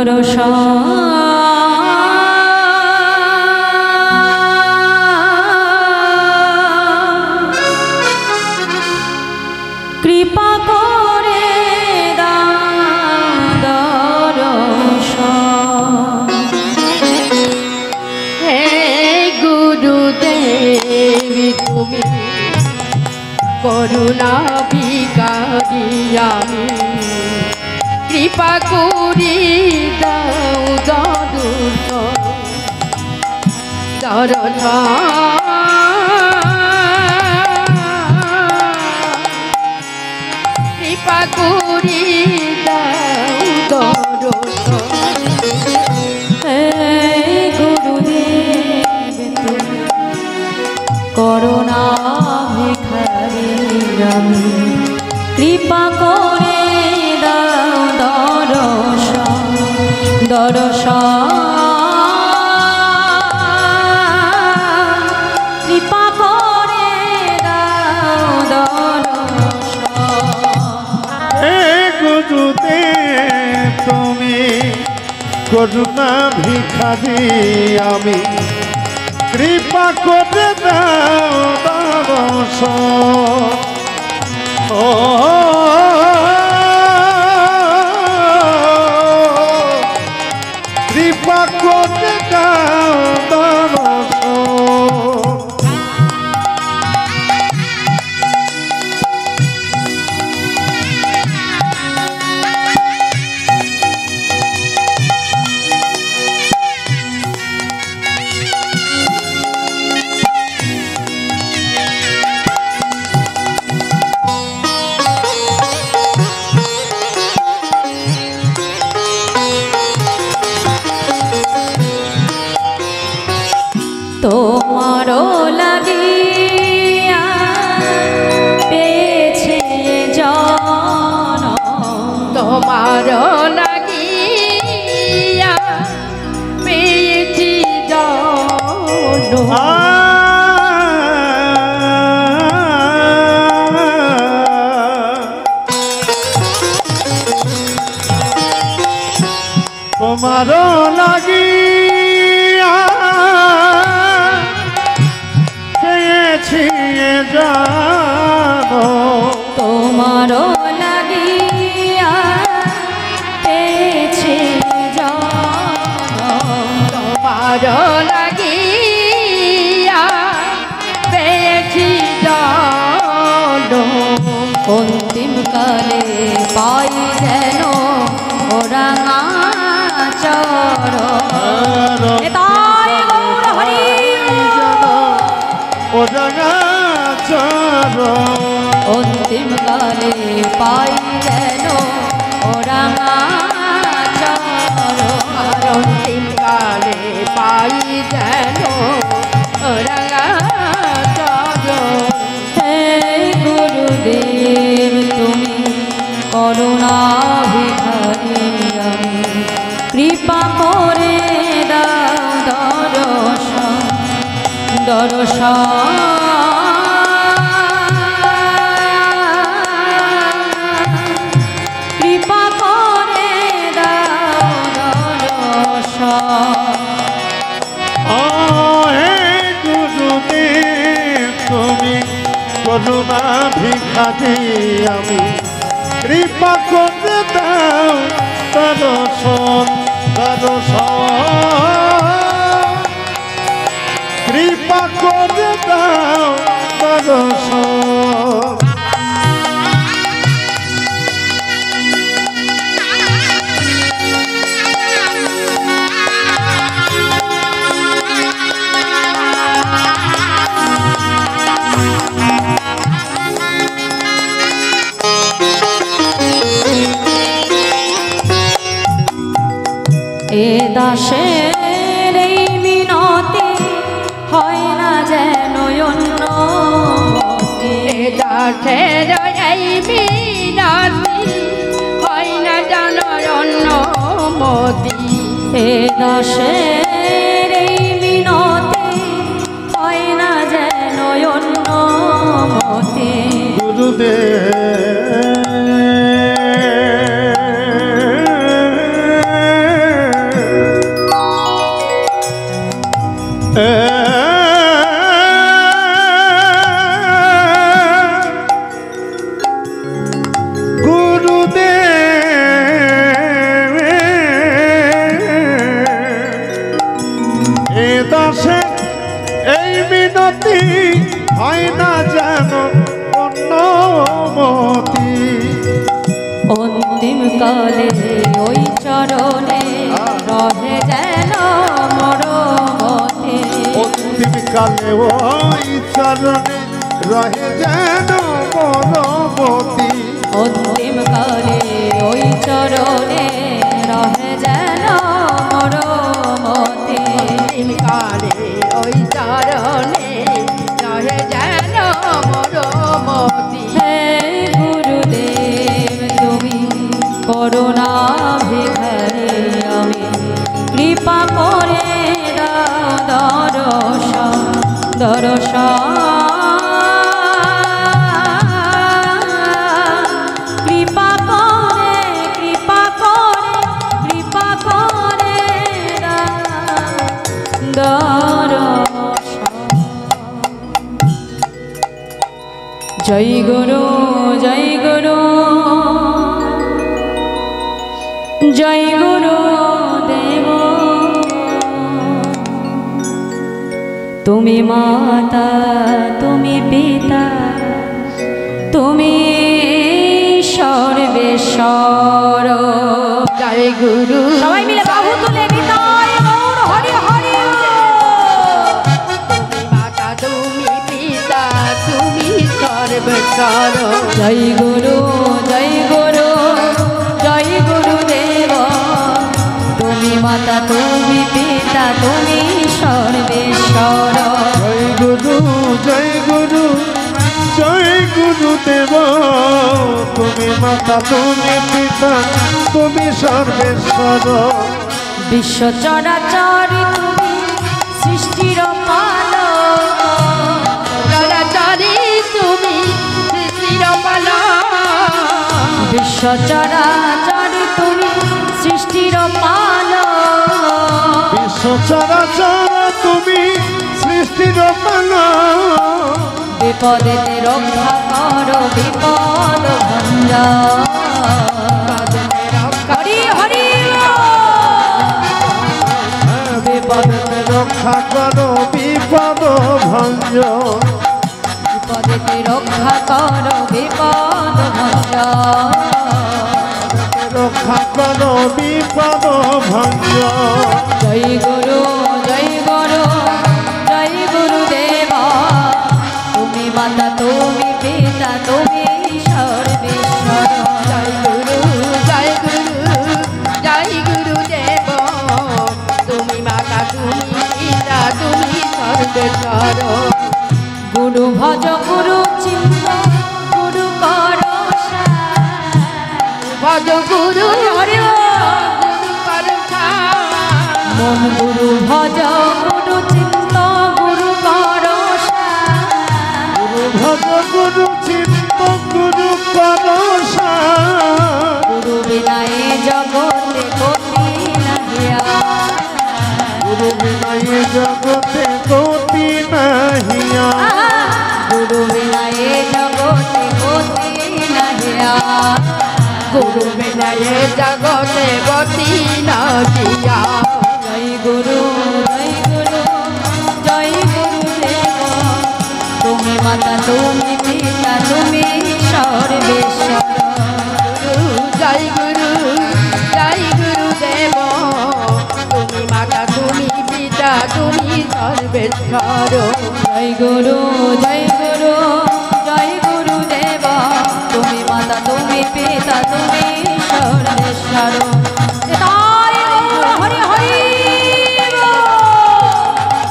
দর্শন কৃপা করে দাও দর্শন। হে গুরুদেব তুমি করুণা ভিখারি আমি, কৃপা করি দাও কৃপা করি দাও দর্শন। হে গুরুদেব তুমি করুণা ভিখারি আমি, কৃপা করে দাও দর্শন দর্শন। কৃপা করে দাও দর্শন। হে গুরুদেব তুমি করুণা ভিখারি আমি, কৃপা করে দাও দর্শন। ও কৃপা করে দাও দর্শন। তোমারও লাগিয়া পেয়েছে জন, তোমার লাগিয়া পেয়েছি জন। তোমারও লাগিয়া পেয়েছি জানো, তোমারও লাগিয়া পেয়েছে জন, তোমার লাগিয়া পেয়েছি জন। অন্তিম কালে পাই যেন ওরাঙা চরণ। তাই গৌর হরি অন্তিম কালে পাই যেন ওরাঙা চরণ। অন্তিম কালে পাই যেন রাঙা চরণ। হে গুরুদেব তুমি করুণা ভিখারি আমি, কৃপা করে দাও দর্শন দর্শন। কৃপা করে দাও দর্শন। হে গুরুদেব তুমি করুণা ভিখারি আমি, কৃপা করে দাও দর্শন দর্শন। কৃপা করে দাও দর্শন। এ দাসের এই মিনতি হয় না যেন অন্য মতে। দাসের এই মিনতি হয় না যেন অন্য মতি। এ দাসের এই মিনতি হয় না যেন অন্য মতে। গুরুদেব গুরুদেব এ দাসে এই মিনতি হয় না যেন অন্যমতি অন্তিম কালে ওই চরণে রহে যেন মরমতে অন্তিম কালে ওই চরণে রহে যেন মরমতি অন্তিম কালে ওই চরণে রহে যেন মরমতে অন্তিম কালে ওই চরণে রহে যেন মরমতি হে গুরুদেব তুমি করুণা ভিখারি আমি কৃপা করে দাও দর্শন দর্শন কৃপা করে দর্শন। জয় গুরু জয় গুরু জয় গুরু দেব তুমি মাতা তুমি পিতা তুমি সর্বেশ্বর জয় গুরু সবাই মিলে বাহু তুলে নিতাই গৌর হরি হরি তুমি মাতা তুমি পিতা তুমি সর্বেশ্বর জয় গুরু জয় গুরু জয় গুরুদেব তুমি মাতা তুমি পিতা তুমি সর্বেশ্বর জয় গুরু জয় গুরু জয় গুরুদেব তুমি মাতা তুমি পিতা তুমি সর্বেশ্বর বিশ্ব চরাচর তুমি সৃষ্টির পালক চরাচরে তুমি সৃষ্টির পালক বিশ্ব চরাচর তুমি সৃষ্টির পালক বিশ্ব চরাচর তুমি সৃষ্টির পালক বিপদেতে রক্ষা করো বিপদ ভঞ্জা হরি হরি বিপদে রক্ষা করো বিপদ ভঞ্জ বিপদেতে রক্ষা করো বিপদ ভঞ্জা রক্ষা করো বিপদ ভঞ্জ জয় গুরু জয় গুরু জয় গুরুদেব তুমি মাতা তুমি পিতা তুমি সর্বেশ্বর জয় গুরু জয় গুরু জয় গুরুদেব তুমি মাতা তুমি পিতা তুমি সর্বেশ্বর গুরু ভজ গুরু চিন্ত গুরু কর ভজ গুরু হরি গুরু করছা মন গুরু ভজ গুরু চিন্ত গুরু কর গুরু ভজ গুরু চিন্ত গুরু করসা গুরু বিনায় জগতে গতি নাহিয়া গুরু বিনায় জগতে গতি নাহিয়া গুরু বিনায় জগতে গতি নাহিয়া গুরু বিনয়ে জগতে গতি নাহিয়া জয় গুরু জয় গুরু জয় গুরুদেব তুমি মাতা তুমি পিতা তুমি সর্বেশ্বর গুরু জয় গুরু জয় গুরুদেব তুমি মাতা তুমি পিতা তুমি সর্বেশ্বর জয় গুরু জয় গুরু জয় গুরুদেব তুমি মাতা তুমি পিতা তুমি সর্বেশ্বর তাই গৌর হরি হরি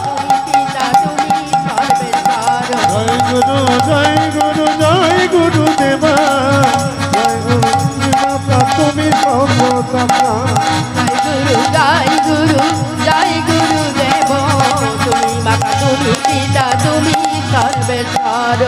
তুমি পিতা তুমি সর্বেশ্বর জয় গুরু জয় গুরু জয় গুরু দেবা জয় গুরু মাতা তুমি সর্বদাতা জয় গুরু জয় গুরুদেব তুমি মাতা তুমি পিতা তুমি সর্বেশ্বর